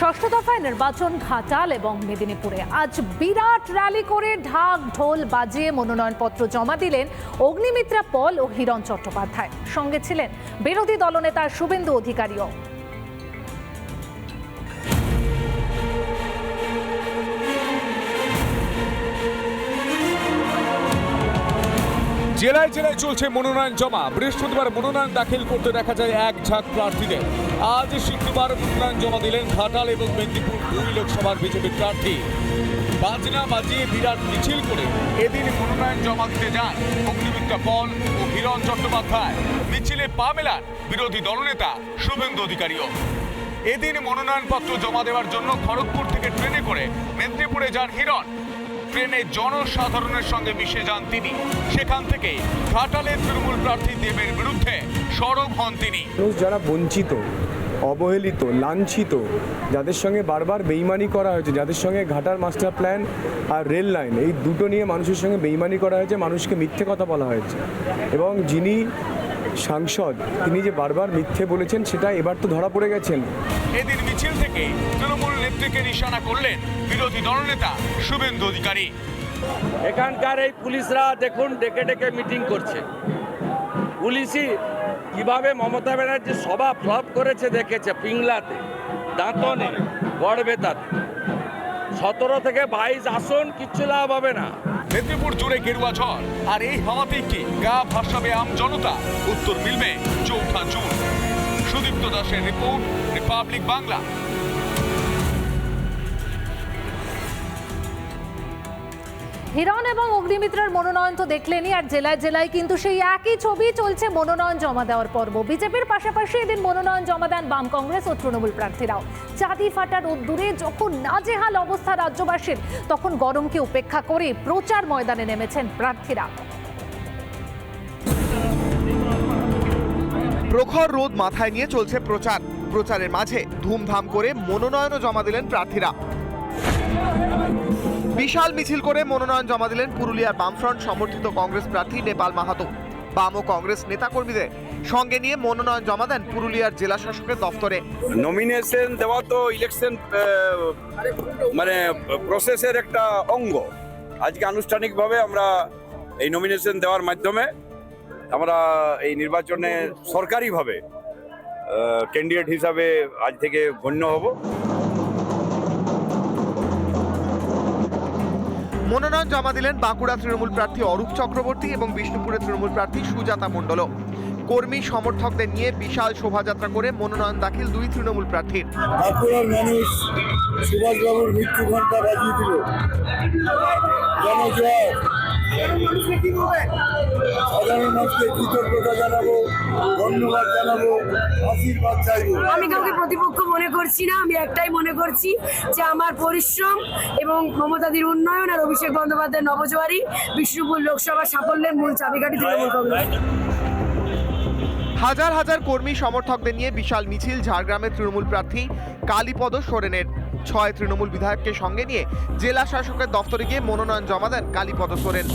ষষ্ঠ দফায় নির্বাচন ঘাটাল এবং মেদিনীপুরে আজ বিরাট র্যালি করে ঢাক ঢোল বাজিয়ে মনোনয়নপত্র জমা দিলেন অগ্নিমিত্রা পল ও হিরণ চট্টোপাধ্যায়। সঙ্গে ছিলেন বিরোধী দলনেতা শুভেন্দু অধিকারীও। জেলায় জেলায় চলছে মনোনয়ন জমা। বৃহস্পতিবার মনোনয়ন দাখিল করতে দেখা যায় এক ঝাঁক প্রার্থীদের। আজ শুক্রবার মনোনয়ন জমা দিলেন ঘাটাল এবং মেদিনীপুর 2 লোকসভার বিজেপি প্রার্থী। বাজনা বাজিয়ে বিরাট মিছিল করে এদিন মনোনয়ন জমা দিতে যান অগ্নিমিত্রা পল ও হিরণ চট্টোপাধ্যায়। মিছিলে পা মেলান বিরোধী দলনেতা শুভেন্দু অধিকারীও। এদিন মনোনয়নপত্র জমা দেওয়ার জন্য খড়গপুর থেকে ট্রেনে করে মেদিনীপুরে যান হিরণ। ট্রেনে জনসাধারণের সঙ্গে মিশে যান তিনি। সেখান থেকে ঘাটালের তৃণমূল প্রার্থী দেবের বিরুদ্ধে সরব হন তিনি। যারা বঞ্চিত, অবহেলিত, লাঞ্ছিত, যাদের সঙ্গে বারবার বেইমানি করা হয়েছে, যাদের সঙ্গে ঘাটার মাস্টার প্ল্যান আর রেল লাইন এই দুটো নিয়ে মানুষের সঙ্গে বেইমানি করা হয়েছে, মানুষকে মিথ্যে কথা বলা হয়েছে এবং যিনি সাংসদ তিনি যে বারবার মিথ্যে বলেছেন সেটা এবার তো ধরা পড়ে গেছেন। এদিন মিছিল থেকে তৃণমূল নেত্রীকে নিশানা করলেন বিরোধী দলনেতা শুভেন্দু অধিকারী। এখানকার এই পুলিশরা দেখুন ডেকে ডেকে মিটিং করছে। পুলিশই কিভাবে মমতা ব্যানার্জি সভা ফ্লপ করেছে দেখেছে। পিংলাতে, দাঁতনে, গড়বেতাতে 17 থেকে 22 আসন, কিচ্ছু লাভ হবে না। মেদিনীপুর জুড়ে গেরুয়া ঝড়, আর এই হাওয়াতেই কি গা ভাসাবে আম জনতা? উত্তর মিলবে 4 জুন। সুদীপ্ত দাসের রিপোর্ট, রিপাবলিক বাংলা। হিরণ এবং অগ্নিমিত্রার মনোনয়ন তো দেখলেনই, আর জেলায় জেলায় কিন্তু সেই একই ছবি চলছে মনোনয়ন জমা দেওয়ার পর্ব। বিজেপির পাশাপাশি এদিন মনোনয়ন জমা দেন বাম, কংগ্রেস ও তৃণমূল প্রার্থীরাও। চাঁদি ফাটা রোদ্দুরে যখন নাজেহাল অবস্থা রাজ্যবাসীর, তখন গরমকে উপেক্ষা করে প্রচার ময়দানে নেমেছেন প্রার্থীরা। প্রখর রোদ মাথায় নিয়ে চলছে প্রচারের মাঝে ধুমধাম করে মনোনয়নও জমা দিলেন প্রার্থীরা। বিশাল মিছিল করে মনোনয়ন জমা দিলেন পুরুলিয়ার বামফ্রন্ট সমর্থিত কংগ্রেস প্রার্থী নেপাল মাহাতো। বাম ও কংগ্রেস নেতাকর্মীদের সঙ্গে নিয়ে মনোনয়ন জমা দেন পুরুলিয়ার জেলা শাসকের দফতরে। নমিনেশন দেওয়া তো ইলেকশন মানে প্রসেসের একটা অঙ্গ। আজকে আনুষ্ঠানিকভাবে আমরা এই নমিনেশন দেওয়ার মাধ্যমে আমরা এই নির্বাচনে সরকারিভাবে ক্যান্ডিডেট হিসাবে আজ থেকে গণ্য হব। মনোনয়ন জমা দিলেন বাঁকুড়া তৃণমূল প্রার্থী অরূপ চক্রবর্তী এবং বিষ্ণুপুরের তৃণমূল প্রার্থী সুজাতা মণ্ডলও। কর্মী সমর্থকদের নিয়ে বিশাল শোভাযাত্রা করে মনোনয়ন দাখিল 2 তৃণমূল প্রার্থীর। বাঁকুড়ার মানুষ সুভাষবাবুর মৃত্যু ঘণ্টা বাজিয়ে দিল। জনজয় সাধারণ মানুষকে কৃতজ্ঞতা জানাবো, ধন্যবাদ জানাবো, আশীর্বাদ চাইবো। আমি কাউকে প্রতিপক্ষ মনে করছি না। আমি একটাই মনে করছি যে আমার পরিশ্রম এবং মমতাদির উন্নয়ন আর অভিষেক বন্দ্যোপাধ্যায়ের নবজোয়ারি বিষ্ণুপুর লোকসভা সাফল্যের মূল চাবিকাঠি তৃণমূল কংগ্রেস। হাজার হাজার কর্মী সমর্থকদের নিয়ে বিশাল মিছিল ঝাড়গ্রামের তৃণমূল প্রার্থী কালীপদ সোরেনের। 6 তৃণমূল বিধায়ককে সঙ্গে নিয়ে জেলা শাসকের দফতরে গিয়ে মনোনয়ন জমা দেন কালীপদ সোরেন।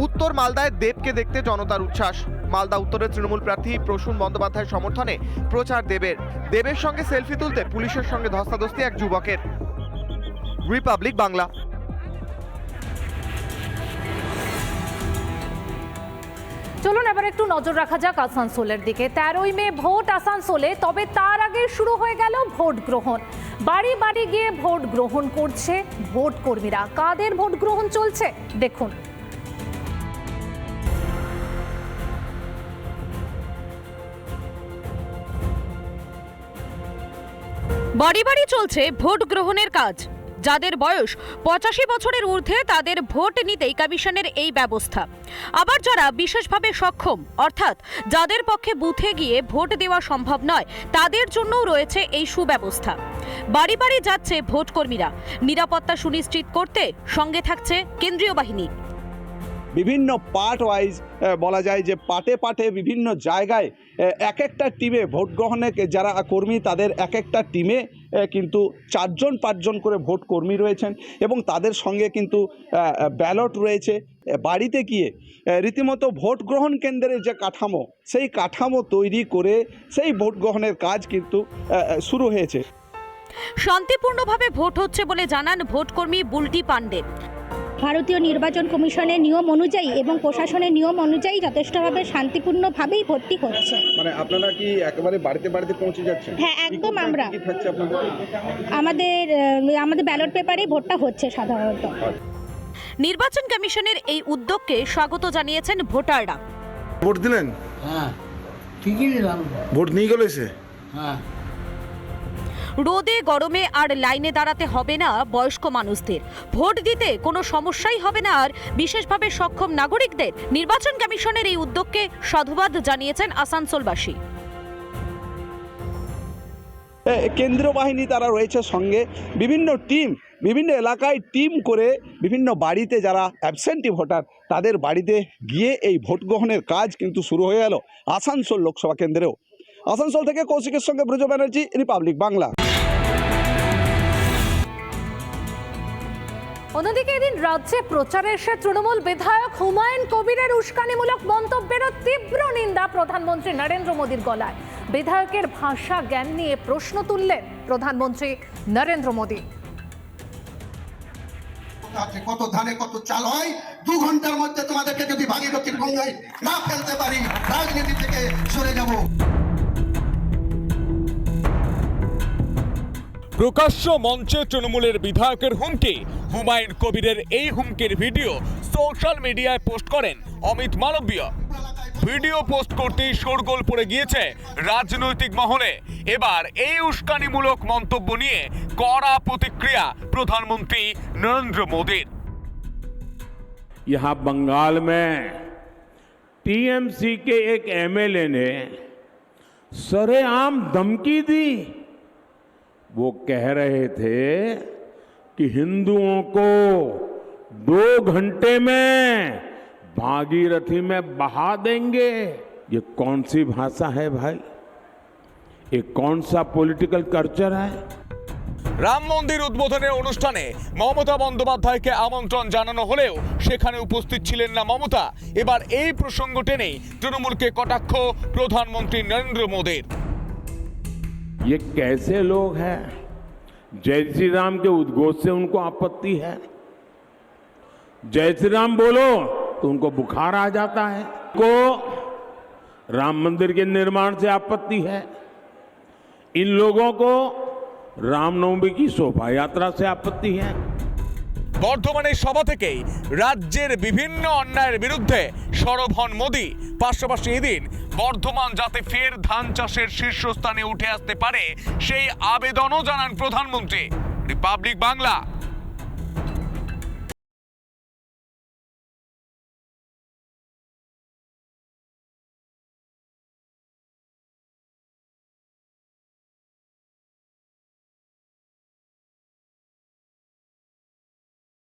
উত্তর মালদায় দেবকে দেখতে জনতার উচ্ছ্বাস। মালদা উত্তরের তৃণমূল প্রার্থী প্রসূন বন্দ্যোপাধ্যায়ের সমর্থনে প্রচার দেবের সঙ্গে সেলফি তুলতে পুলিশের সঙ্গে ধস্তাধস্তি এক যুবকের। রিপাবলিক বাংলা। চলুন এবার একটু নজর রাখা যাক আসানসোলের দিকে। 13ই মে ভোট আসানসোলে, তবে তার আগে শুরু হয়ে গেল ভোট গ্রহণ। বাড়ি বাড়ি গিয়ে ভোট গ্রহণ করছে ভোট কর্মীরা। কাদের ভোট গ্রহণ চলছে দেখুন। বাড়ি বাড়ি চলছে ভোট গ্রহণের কাজ। যাদের বয়স 85 বছরের ঊর্ধ্বে তাদের ভোট নিতেই কমিশনের এই ব্যবস্থা। আবার যারা বিশেষভাবে সক্ষম, অর্থাৎ যাদের পক্ষে বুথে গিয়ে ভোট দেওয়া সম্ভব নয়, তাদের জন্যও রয়েছে এই সুব্যবস্থা। বাড়ি বাড়ি যাচ্ছে ভোট কর্মীরা। নিরাপত্তা সুনিশ্চিত করতে সঙ্গে থাকছে কেন্দ্রীয় বাহিনী। বিভিন্ন পার্ট ওয়াইজ বলা যায় যে পার্টে পার্টে বিভিন্ন জায়গায় এক একটা টিমে ভোট গ্রহণে যারা কর্মী তাদের এক একটা টিমে কিন্তু 4-5জন করে ভোট কর্মী রয়েছেন এবং তাদের সঙ্গে কিন্তু ব্যালট রয়েছে। বাড়িতে গিয়ে রীতিমতো ভোট গ্রহণ কেন্দ্রের যে কাঠামো সেই কাঠামো তৈরি করে সেই ভোট গ্রহণের কাজ কিন্তু শুরু হয়েছে। শান্তিপূর্ণভাবে ভোট হচ্ছে বলে জানান ভোটকর্মী বুলটি পান্ডে। ভারতীয় নির্বাচন কমিশনের নিয়ম অনুযায়ী এবং প্রশাসনের নিয়ম অনুযায়ী যথেষ্টভাবে শান্তিপূর্ণভাবেই ভোটটি হচ্ছে। মানে আপনারা কি একেবারে বাড়িতে বাড়িতে পৌঁছে যাচ্ছেন? হ্যাঁ, একদম। আমরা কি থাকছে আপনাদের? আমাদের ব্যালট পেপারেই ভোটটা হচ্ছে সাধারণত। নির্বাচন কমিশনের এই উদ্যোগকে স্বাগত জানিয়েছেন ভোটাররা। ভোট দিলেন? হ্যাঁ, ঠিকই দিলাম। ভোট নিয়ে গেল এসে? হ্যাঁ। রোদে গরমে আর লাইনে দাঁড়াতে হবে না বয়স্ক মানুষদের, ভোট দিতে কোনো সমস্যাই হবে না আর বিশেষভাবে সক্ষম নাগরিকদের। নির্বাচন কমিশনের এই উদ্যোগকে সাধুবাদ জানিয়েছেন আসানসোলবাসী। কেন্দ্রীয় বাহিনী তারা রয়েছে সঙ্গে, বিভিন্ন টিম বিভিন্ন এলাকায় টিম করে বিভিন্ন বাড়িতে যারা অ্যাবসেন্টি ভোটার তাদের বাড়িতে গিয়ে এই ভোট গ্রহণের কাজ কিন্তু শুরু হয়ে গেল আসানসোল লোকসভা কেন্দ্রেও। আসানসোল থেকে কৌশিকের সঙ্গে ব্রজ ব্যানার্জি, রিপাবলিক বাংলা। অন্যদিকে এদিন রাজ্যে প্রচারে এসে তৃণমূল বিধায়ক হুমায়ুন কবিরের উস্কানিমূলক মন্তব্যের তীব্র নিন্দা প্রধানমন্ত্রী নরেন্দ্র মোদীর গলায়। বিধায়কের ভাষা জ্ঞান নিয়ে প্রশ্ন তুললেন প্রধানমন্ত্রী নরেন্দ্র মোদী। কত ধানে কত চাল হয়, 2 ঘন্টার মধ্যে তোমাদেরকে যদি ভাগীরথীর গঙ্গায় না ফেলতে পারি রাজনীতি থেকে সরে যাব। প্রকাশ্য মঞ্চে তৃণমূলের বিধায়কের হুমকি। হুমায়ুন কবিরের এই হুমকির ভিডিও সোশ্যাল মিডিয়ায় পোস্ট করেন অমিত মালব্য। ভিডিও পোস্ট করতেই শোরগোল পড়ে গিয়েছে রাজনৈতিক মহলে। এবার এই উস্কানিমূলক মন্তব্য নিয়ে কড়া প্রতিক্রিয়া প্রধানমন্ত্রী নরেন্দ্র মোদীর। यहाँ बंगाल में टीएमसी के एक एमएलए ने सरेआम धमकी दी। वो कह रहे थे कि हिंदुओं को 2 घंटे में भागीरथी में बहा देंगे। ये कौन सी भाषा है भाई? ये कौन सा पॉलिटिकल कल्चर है? রাম মন্দির উদ্বোধনের অনুষ্ঠানে মমতা বন্দ্যোপাধ্যায়কে আমন্ত্রণ জানানো হলেও সেখানে উপস্থিত ছিলেন না মমতা। এবার এই প্রসঙ্গ টেনেই তৃণমূলকে কটাক্ষ প্রধানমন্ত্রী নরেন্দ্র মোদীর। ये कैसे लोग हैं? जय श्री राम के उद्घोष से उनको आपत्ति है, जय श्री राम बोलो तो उनको बुखार आ जाता है, को राम मंदिर के निर्माण से आपत्ति है, इन लोगों को रामनवमी की शोभा यात्रा से आपत्ति है। বর্ধমানের সভা থেকেই রাজ্যের বিভিন্ন অন্যায়ের বিরুদ্ধে সরব হন মোদী। পাশাপাশি এদিন বর্ধমান যাতে ফের ধান চাষের শীর্ষস্থানে উঠে আসতে পারে সেই আবেদনও জানান প্রধানমন্ত্রী। রিপাবলিক বাংলা।